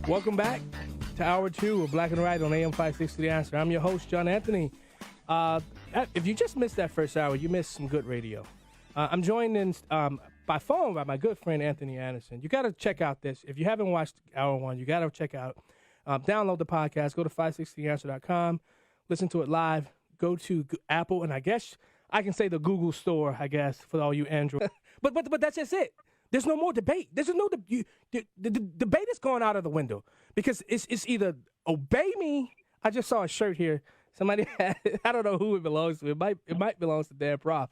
Welcome back to Hour 2 of Black and Right on AM 560 The Answer. I'm your host, John Anthony. If you just missed that first hour, you missed some good radio. I'm joined in by phone by my good friend, Anthony Anderson. You got to check out this. If you haven't watched Hour 1, you got to check out. Download the podcast. Go to 560theanswer.com. Listen to it live. Go to Apple, and I guess I can say the Google store, I guess, for all you Android. but that's just it. There's no more debate. There's no the debate is going out of the window because it's either obey me. I just saw a shirt here. Somebody had, I don't know who it belongs to. It might belong to Dan Prof,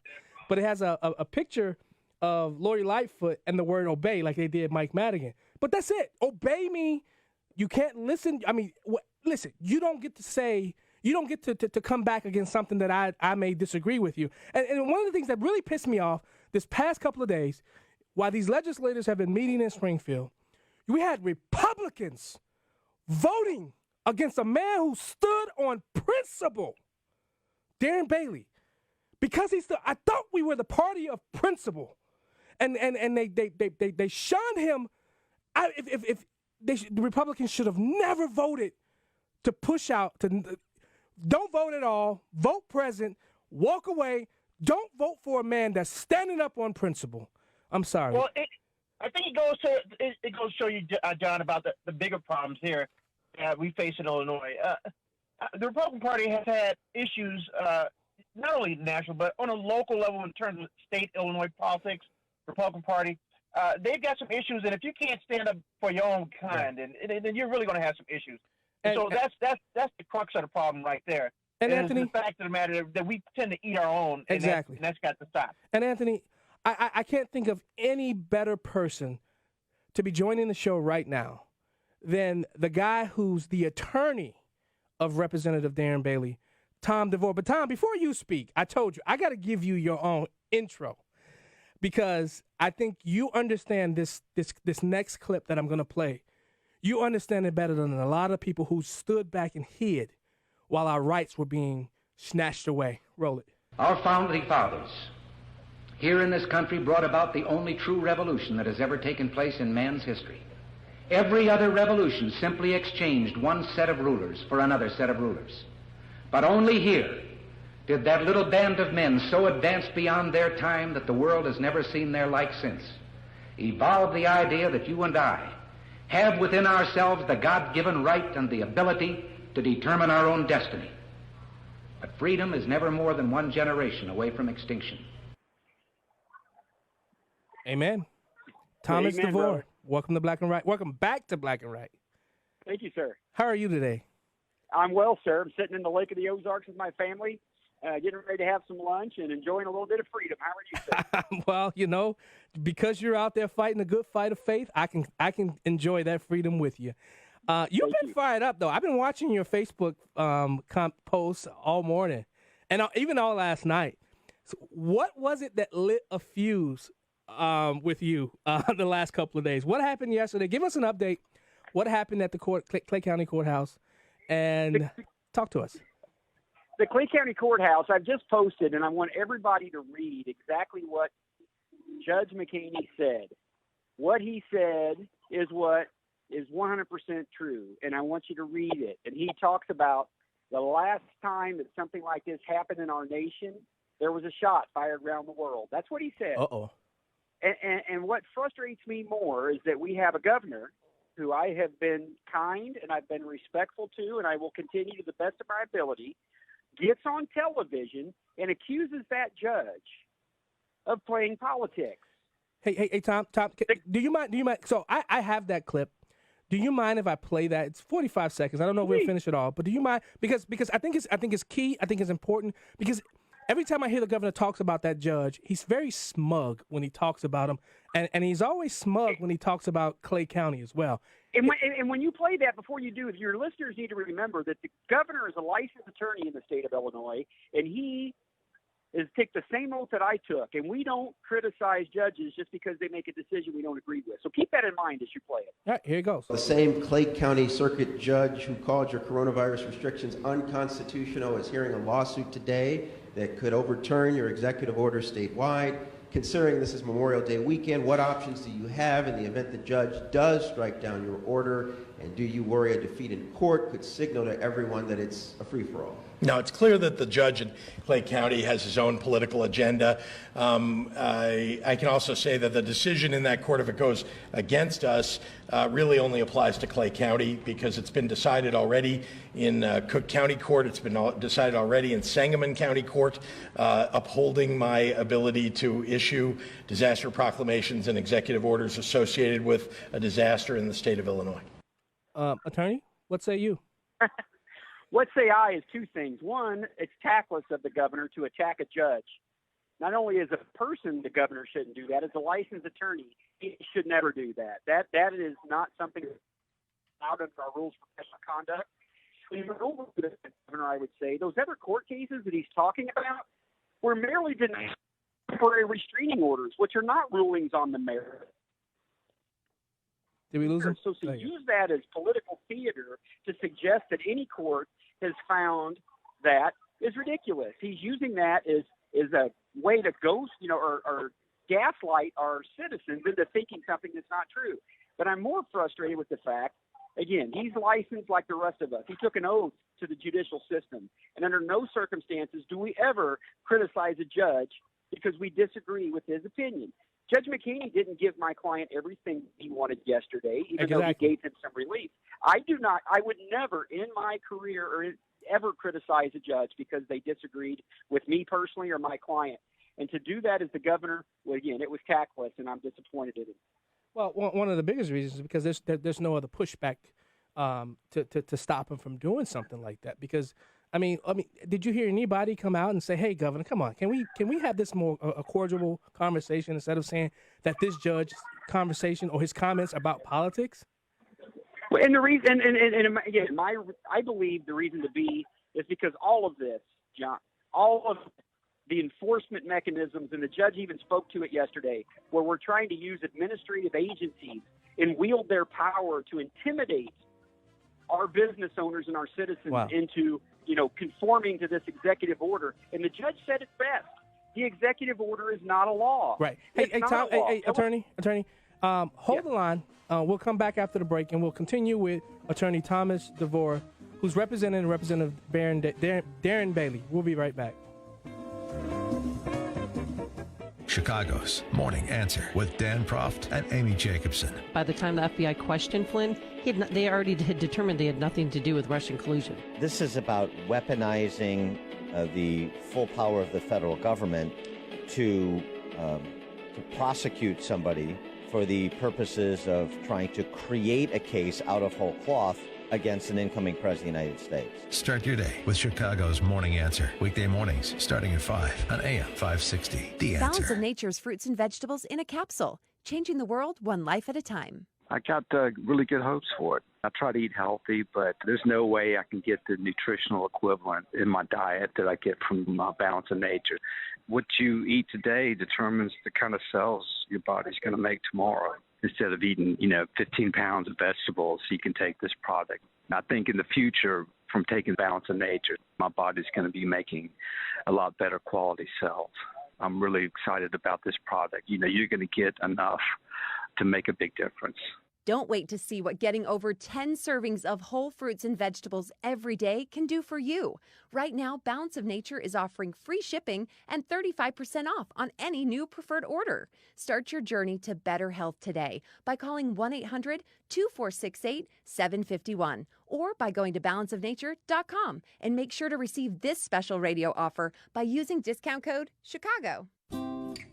but it has a picture of Lori Lightfoot and the word obey, like they did Mike Madigan. But that's it. Obey me. You can't listen. I mean, listen. You don't get to say. You don't get to come back against something that I may disagree with you. And one of the things that really pissed me off this past couple of days, while these legislators have been meeting in Springfield, we had Republicans voting against a man who stood on principle, Darren Bailey, because he stood. I thought we were the party of principle, and they shunned him. The Republicans should have never voted to push out to. Don't vote at all. Vote present. Walk away. Don't vote for a man that's standing up on principle. I'm sorry. Well, I think it goes to show you, John, about the bigger problems here we face in Illinois. The Republican Party has had issues, not only national, but on a local level in terms of state Illinois politics. Republican Party, they've got some issues, and if you can't stand up for your own kind, then you're really going to have some issues. And so that's the crux of the problem right there. And Anthony, the fact of the matter that we tend to eat our own, exactly, and that's got to stop. And Anthony, I can't think of any better person to be joining the show right now than the guy who's the attorney of Representative Darren Bailey, Tom DeVore. But Tom, before you speak, I told you I got to give you your own intro because I think you understand this next clip that I'm going to play. You understand it better than a lot of people who stood back and hid while our rights were being snatched away. Roll it. Our founding fathers here in this country brought about the only true revolution that has ever taken place in man's history. Every other revolution simply exchanged one set of rulers for another set of rulers. But only here did that little band of men so advance beyond their time that the world has never seen their like since, evolve the idea that you and I have within ourselves the God-given right and the ability to determine our own destiny. But freedom is never more than one generation away from extinction. Amen. Thomas Amen, DeVore, brother. welcome to Black and Right. Welcome back to Black and Right. Thank you, sir. How are you today? I'm well, sir. I'm sitting in the Lake of the Ozarks with my family, getting ready to have some lunch and enjoying a little bit of freedom. How are you, sir? Well, you know, because you're out there fighting a good fight of faith, I can enjoy that freedom with you. You've been fired up, though. I've been watching your Facebook posts all morning and even all last night. So what was it that lit a fuse with you the last couple of days? What happened yesterday? Give us an update. What happened at the Clay County Courthouse? And talk to us. The Clay County Courthouse, I've just posted, and I want everybody to read exactly what Judge McHaney said. What he said is what is 100% true, and I want you to read it. And he talks about the last time that something like this happened in our nation, there was a shot fired around the world. That's what he said. Uh-oh. And what frustrates me more is that we have a governor who I have been kind and I've been respectful to, and I will continue to the best of my ability, gets on television and accuses that judge of playing politics. Hey, Tom, do you mind? So I have that clip. Do you mind if I play that? It's 45 seconds. I don't know if we'll finish it all, but do you mind? Because I think it's key. I think it's important because every time I hear the governor talks about that judge, he's very smug when he talks about him, and he's always smug when he talks about Clay County as well. And when you play that, before you do, your listeners need to remember that the governor is a licensed attorney in the state of Illinois, and he is take the same oath that I took, and we don't criticize judges just because they make a decision we don't agree with. So keep that in mind as you play it. All right, here it goes. The same Clay County Circuit judge who called your coronavirus restrictions unconstitutional is hearing a lawsuit today that could overturn your executive order statewide. Considering this is Memorial Day weekend, what options do you have in the event the judge does strike down your order? And do you worry a defeat in court could signal to everyone that it's a free-for-all? No, it's clear that the judge in Clay County has his own political agenda. I can also say that the decision in that court, if it goes against us, really only applies to Clay County because it's been decided already in Cook County Court. It's been decided already in Sangamon County Court, upholding my ability to issue disaster proclamations and executive orders associated with a disaster in the state of Illinois. Attorney, what say you? What say I is two things. One, it's tactless of the governor to attack a judge. Not only as a person, the governor shouldn't do that. As a licensed attorney, he should never do that. That is not something out of our rules of professional conduct. When you over the governor, I would say those other court cases that he's talking about were merely denied temporary restraining orders, which are not rulings on the merits. Did we lose him? So to use that as political theater to suggest that any court has found that is ridiculous. He's using that as a way to ghost, or gaslight our citizens into thinking something that's not true. But I'm more frustrated with the fact, again, he's licensed like the rest of us. He took an oath to the judicial system. And under no circumstances do we ever criticize a judge because we disagree with his opinion. Judge McKinney didn't give my client everything he wanted yesterday, even though he gave him some relief. I would never in my career or ever criticize a judge because they disagreed with me personally or my client. And to do that as the governor, well, again, it was tactless, and I'm disappointed in it. Well, one of the biggest reasons is because there's no other pushback to stop him from doing something like that. Because I mean, did you hear anybody come out and say, "Hey, Governor, come on, can we have this more a cordial conversation instead of saying that this judge's conversation or his comments about politics?" Well, and the reason, and again, I believe the reason to be is because all of this, John, all of the enforcement mechanisms, and the judge even spoke to it yesterday, where we're trying to use administrative agencies and wield their power to intimidate our business owners and our citizens into, conforming to this executive order. And the judge said it best. The executive order is not a law. Right. Hey, attorney, hold the line. We'll come back after the break, and we'll continue with Attorney Thomas DeVore, who's representing Representative Darren Bailey. We'll be right back. Chicago's Morning Answer with Dan Proft and Amy Jacobson. By the time the FBI questioned Flynn, they already had determined they had nothing to do with Russian collusion. This is about weaponizing the full power of the federal government to prosecute somebody for the purposes of trying to create a case out of whole cloth against an incoming president of the United States. Start your day with Chicago's Morning Answer. Weekday mornings starting at 5 on AM 560. The Answer. Balance of Nature's fruits and vegetables in a capsule. Changing the world one life at a time. I got really good hopes for it. I try to eat healthy, but there's no way I can get the nutritional equivalent in my diet that I get from my Balance of Nature. What you eat today determines the kind of cells your body's going to make tomorrow. Instead of eating, 15 pounds of vegetables, you can take this product. I think in the future, from taking Balance of Nature, my body's going to be making a lot better quality cells. I'm really excited about this product. You're going to get enough to make a big difference. Don't wait to see what getting over 10 servings of whole fruits and vegetables every day can do for you. Right now, Balance of Nature is offering free shipping and 35% off on any new preferred order. Start your journey to better health today by calling 1-800-2468-751 or by going to balanceofnature.com, and make sure to receive this special radio offer by using discount code Chicago.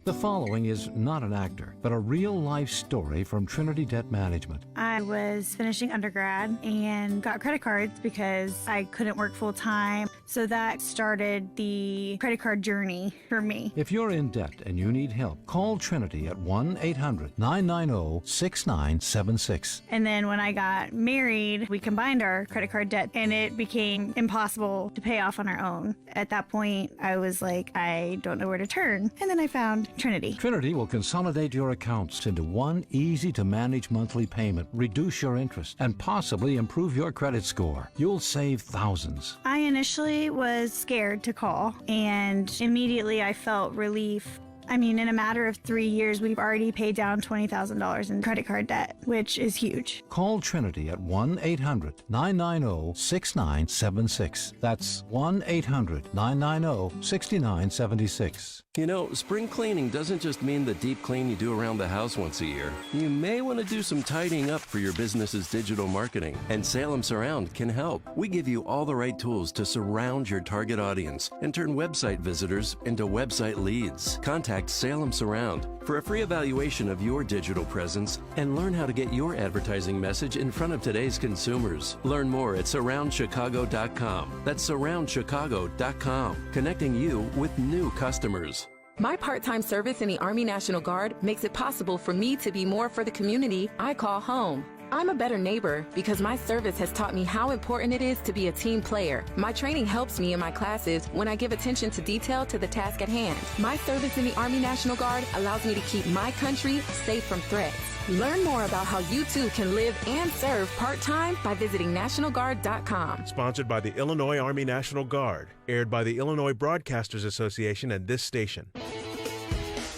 The following is not an actor, but a real-life story from Trinity Debt Management. I was finishing undergrad and got credit cards because I couldn't work full-time, so that started the credit card journey for me. If you're in debt and you need help, call Trinity at 1-800-990-6976. And then when I got married, we combined our credit card debt, and it became impossible to pay off on our own. At that point, I was like, I don't know where to turn. And then I found Trinity. Trinity will consolidate your accounts into one easy-to-manage monthly payment, reduce your interest, and possibly improve your credit score. You'll save thousands. I initially was scared to call, and immediately I felt relief. I mean, in a matter of 3 years, we've already paid down $20,000 in credit card debt, which is huge. Call Trinity at 1-800-990-6976. That's 1-800-990-6976. You know, spring cleaning doesn't just mean the deep clean you do around the house once a year. You may want to do some tidying up for your business's digital marketing, and Salem Surround can help. We give you all the right tools to surround your target audience and turn website visitors into website leads. Contact Salem Surround for a free evaluation of your digital presence and learn how to get your advertising message in front of today's consumers. Learn more at surroundchicago.com. That's surroundchicago.com, connecting you with new customers. My part-time service in the Army National Guard makes it possible for me to be more for the community I call home. I'm a better neighbor because my service has taught me how important it is to be a team player. My training helps me in my classes when I give attention to detail to the task at hand. My service in the Army National Guard allows me to keep my country safe from threats. Learn more about how you too can live and serve part-time by visiting NationalGuard.com. Sponsored by the Illinois Army National Guard. Aired by the Illinois Broadcasters Association and this station.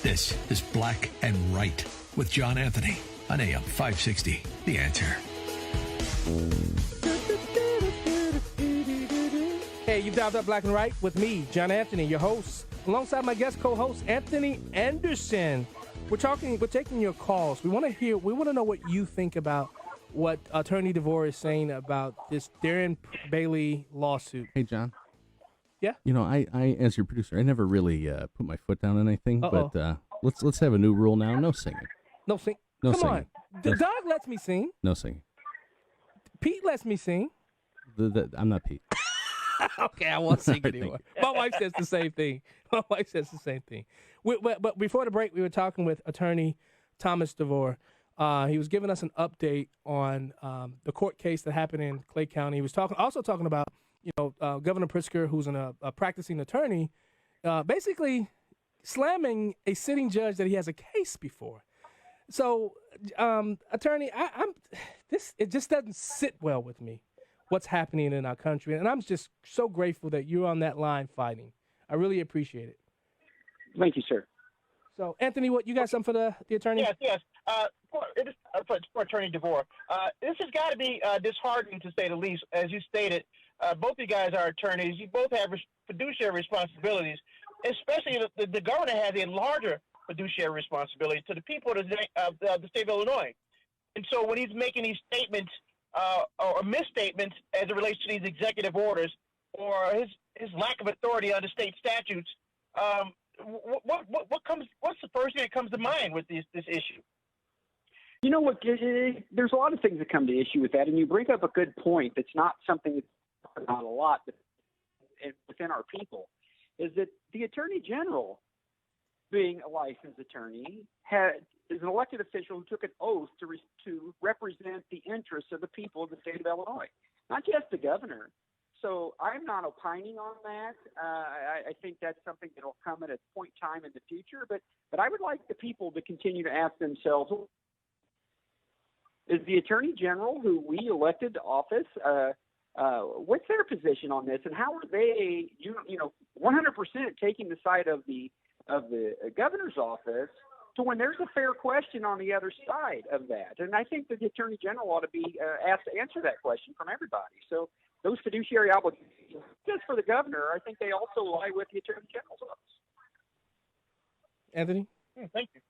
This is Black and Right with John Anthony on AM 560. The Answer. Hey, you've dialed up Black and Right with me, John Anthony, your host, alongside my guest co-host, Anthony Anderson. We're taking your calls. We want to know what you think about what Attorney DeVore is saying about this Darren Bailey lawsuit. Hey, John. Yeah? You know, I as your producer, I never really put my foot down on anything, but let's have a new rule now. No singing. No singing. No Come singing. on. The dog lets me sing. No singing. Pete lets me sing. I'm not Pete. Okay, I won't sing anymore. My wife says the same thing. But before the break, we were talking with Attorney Thomas DeVore. He was giving us an update on the court case that happened in Clay County. He was also talking about Governor Pritzker, who's a practicing attorney, basically slamming a sitting judge that he has a case before. So, Attorney, it just doesn't sit well with me, what's happening in our country. And I'm just so grateful that you're on that line fighting. I really appreciate it. Thank you, sir. So, Anthony, what you got something for the attorney? Yes. For Attorney DeVore, this has got to be disheartening, to say the least. As you stated, both you guys are attorneys. You both have fiduciary responsibilities, especially the governor has a larger fiduciary responsibility to the people of the state of Illinois. And so when he's making these statements or misstatements as it relates to these executive orders or his lack of authority under state statutes, what's the first thing that comes to mind with this issue? You know what? There's a lot of things that come to issue with that, and you bring up a good point. That's not something that's talked about a lot within our people. Is that the Attorney General, being a licensed attorney, is an elected official who took an oath to represent the interests of the people of the state of Illinois, not just the governor. So I'm not opining on that. I think that's something that will come at a point in time in the future. But I would like the people to continue to ask themselves, is the Attorney General who we elected to office, what's their position on this, and how are they, 100% taking the side of the governor's office to when there's a fair question on the other side of that? And I think that the Attorney General ought to be asked to answer that question from everybody. So those fiduciary obligations, just for the governor, I think they also lie with the Attorney General's office. Anthony? Thank you.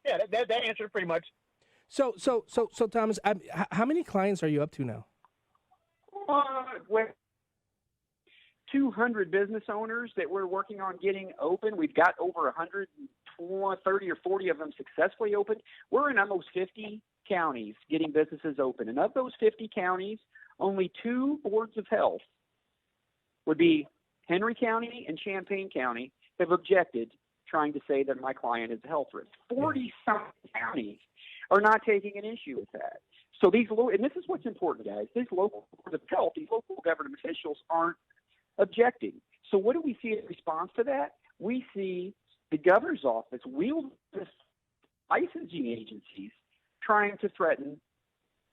Yeah, that answered it pretty much. So Thomas, how many clients are you up to now? 200 business owners that we're working on getting open. We've got over 130 or 40 of them successfully opened. We're in almost 50 counties getting businesses open. And of those 50 counties, only 2 boards of health would be Henry County and Champaign County have objected, trying to say that my client is a health risk. 40-some counties are not taking an issue with that. So and this is what's important, guys, these local boards of health, these local government officials aren't objecting. So what do we see in response to that? We see the governor's office wield licensing agencies trying to threaten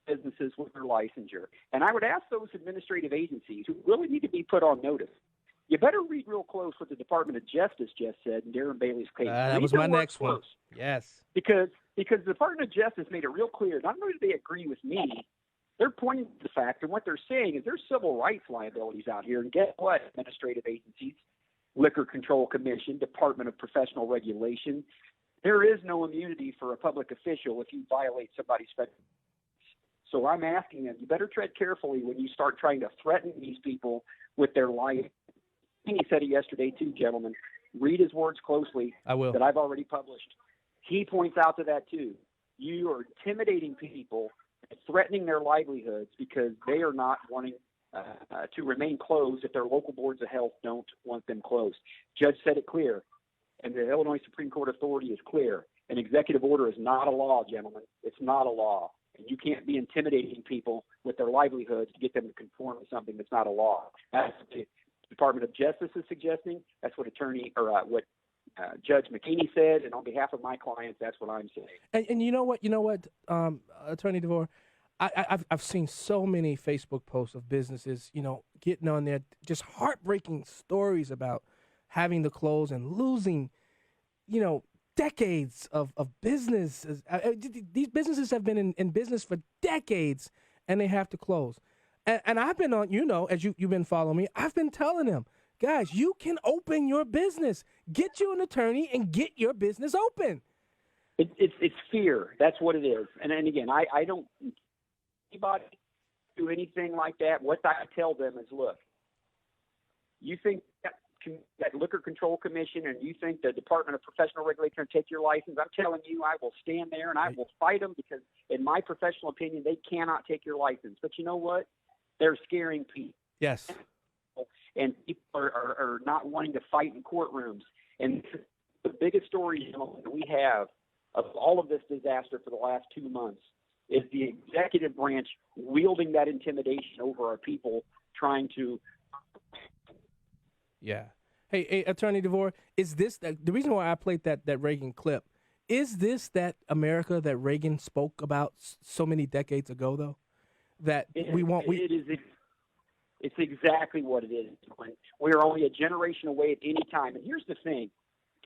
businesses with their licensure. And I would ask those administrative agencies who really need to be put on notice you better read real close what the Department of Justice just said in Darren Bailey's case. That was my next one. Yes. Because the Department of Justice made it real clear, not only do they agree with me, they're pointing to the fact, and what they're saying is there's civil rights liabilities out here. And guess what? Administrative agencies, Liquor Control Commission, Department of Professional Regulation, there is no immunity for a public official if you violate somebody's federal rights. So I'm asking them, you better tread carefully when you start trying to threaten these people with their life. He said it yesterday too, gentlemen. Read his words closely. I will. That I've already published. He points out to that too. You are intimidating people, threatening their livelihoods because they are not wanting to remain closed if their local boards of health don't want them closed. Judge said it clear, and the Illinois Supreme Court authority is clear. An executive order is not a law, gentlemen. It's not a law. And you can't be intimidating people with their livelihoods to get them to conform to something that's not a law. That's what the Department of Justice is suggesting. That's what Judge McKinney said, and on behalf of my clients, that's what I'm saying. And you know what, Attorney DeVore, I've seen so many Facebook posts of businesses, getting on there, just heartbreaking stories about having to close and losing, decades of business. These businesses have been in business for decades, and they have to close. And I've been on, as you've been following me, I've been telling them, guys, you can open your business. Get you an attorney and get your business open. It's fear. That's what it is. And again, I don't anybody do anything like that. What I tell them is, look, you think that Liquor Control Commission and you think the Department of Professional Regulation can take your license, I'm telling you, I will stand there and I will fight them because, in my professional opinion, they cannot take your license. But you know what? They're scaring people. Yes. And people are not wanting to fight in courtrooms. And the biggest story that we have of all of this disaster for the last 2 months is the executive branch wielding that intimidation over our people, trying to. Yeah. Hey, Attorney DeVore, is this the reason why I played that Reagan clip? Is this that America that Reagan spoke about so many decades ago, though? That It's exactly what it is. We are only a generation away at any time. And here's the thing.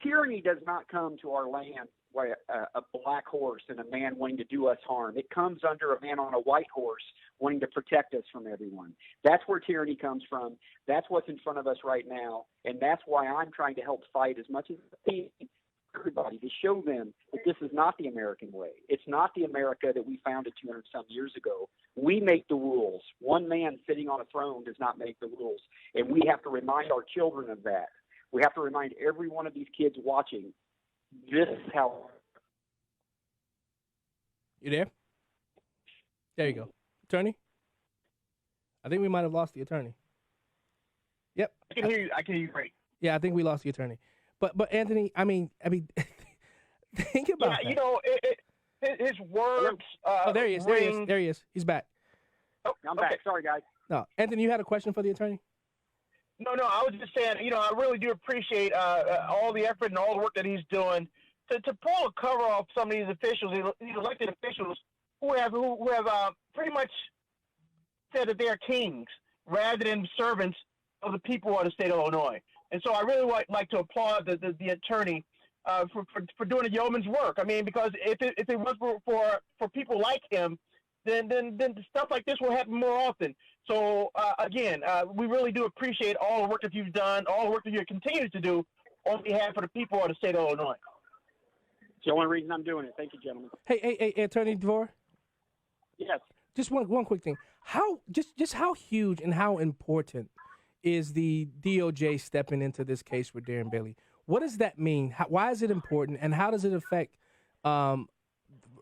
Tyranny does not come to our land by a black horse and a man wanting to do us harm. It comes under a man on a white horse wanting to protect us from everyone. That's where tyranny comes from. That's what's in front of us right now. And that's why I'm trying to help fight as much as everybody to show them that this is not the American way. It's not the America that we founded 200-some years ago. We make the rules. One man sitting on a throne does not make the rules. And we have to remind our children of that. We have to remind every one of these kids watching, this is how. You there? There you go. Attorney? I think we might have lost the attorney. Yep. I can hear you. I can hear you great. Yeah, I think we lost the attorney. But Anthony, I mean, think about that. His words. There he is. There he is. He's back. Oh, I'm back. Sorry, guys. No, Anthony, you had a question for the attorney? No, I was just saying, I really do appreciate all the effort and all the work that he's doing to pull a cover off some of these officials, these elected officials who have pretty much said that they're kings rather than servants of the people of the state of Illinois. And so I really like to applaud the attorney for doing a yeoman's work. I mean, because if it was for people like him, then stuff like this will happen more often. So again, we really do appreciate all the work that you've done, all the work that you continue to do on behalf of the people of the state of Illinois. It's the only reason I'm doing it. Thank you, gentlemen. Hey, Attorney DeVore. Yes. Just one quick thing. How huge and how important is the DOJ stepping into this case with Darren Bailey? What does that mean? Why is it important, and how does it affect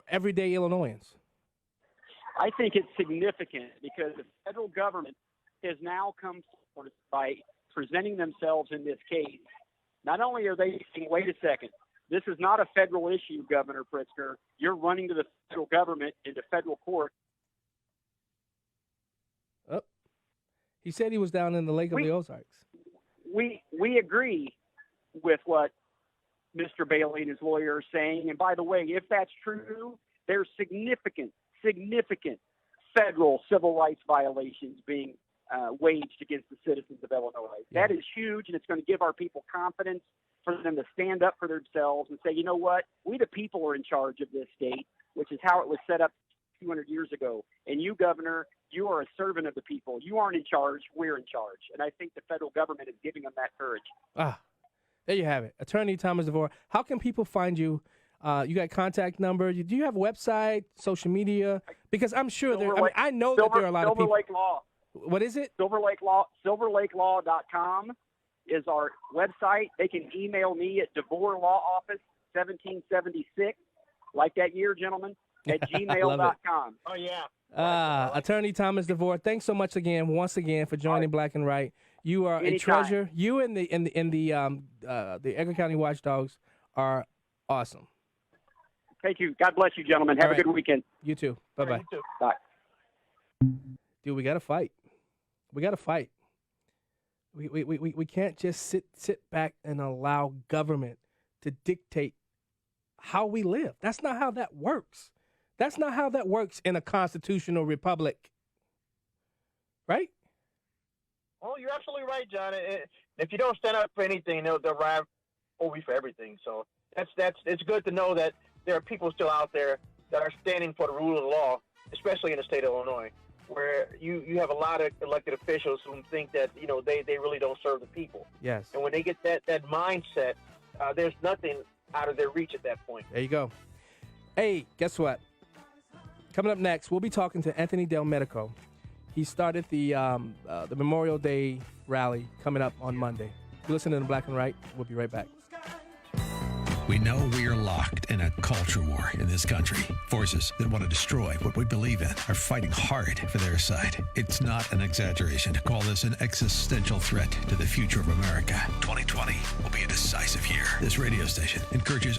everyday Illinoisans? I think it's significant because the federal government has now come forward by presenting themselves in this case. Not only are they saying, wait a second, this is not a federal issue, Governor Pritzker. You're running to the federal government into federal court. Oh, he said he was down in the Lake of the Ozarks. We agree with what Mr. Bailey and his lawyer are saying. And by the way, if that's true, there's significant federal civil rights violations being waged against the citizens of Illinois. Yeah. That is huge, and it's going to give our people confidence for them to stand up for themselves and say, you know what, we the people are in charge of this state, which is how it was set up 200 years ago. And you, Governor, you are a servant of the people. You aren't in charge. We're in charge. And I think the federal government is giving them that courage. There you have it. Attorney Thomas DeVore. How can people find you? You got contact number? Do you have a website, social media? Because I'm sure I know that there are a lot of people. Silver Lake Law. What is it? Silver Lake Law. SilverLakeLaw.com is our website. They can email me at DeVore Law Office 1776, like that year, gentlemen, at gmail.com. Oh yeah. Attorney Thomas DeVore, thanks so much once again for joining Black and Right. You are a treasure. You and the Edgar County Watchdogs are awesome. Thank you. God bless you, gentlemen. Have a good weekend. You too. Bye-bye. You too. Bye. Dude, we got to fight. We got to fight. We can't just sit back and allow government to dictate how we live. That's not how that works. That's not how that works in a constitutional republic. Right? Oh, you're absolutely right, John. If you don't stand up for anything, they'll ride over you for everything. So it's good to know that there are people still out there that are standing for the rule of the law, especially in the state of Illinois, where you have a lot of elected officials who think that they really don't serve the people. Yes. And when they get that mindset, there's nothing out of their reach at that point. There you go. Hey, guess what? Coming up next, we'll be talking to Anthony Del Medico. He started the Memorial Day rally coming up on Monday. You listen to the Black and Right. We'll be right back. We know we are locked in a culture war in this country. Forces that want to destroy what we believe in are fighting hard for their side. It's not an exaggeration to call this an existential threat to the future of America. 2020 will be a decisive year. This radio station encourages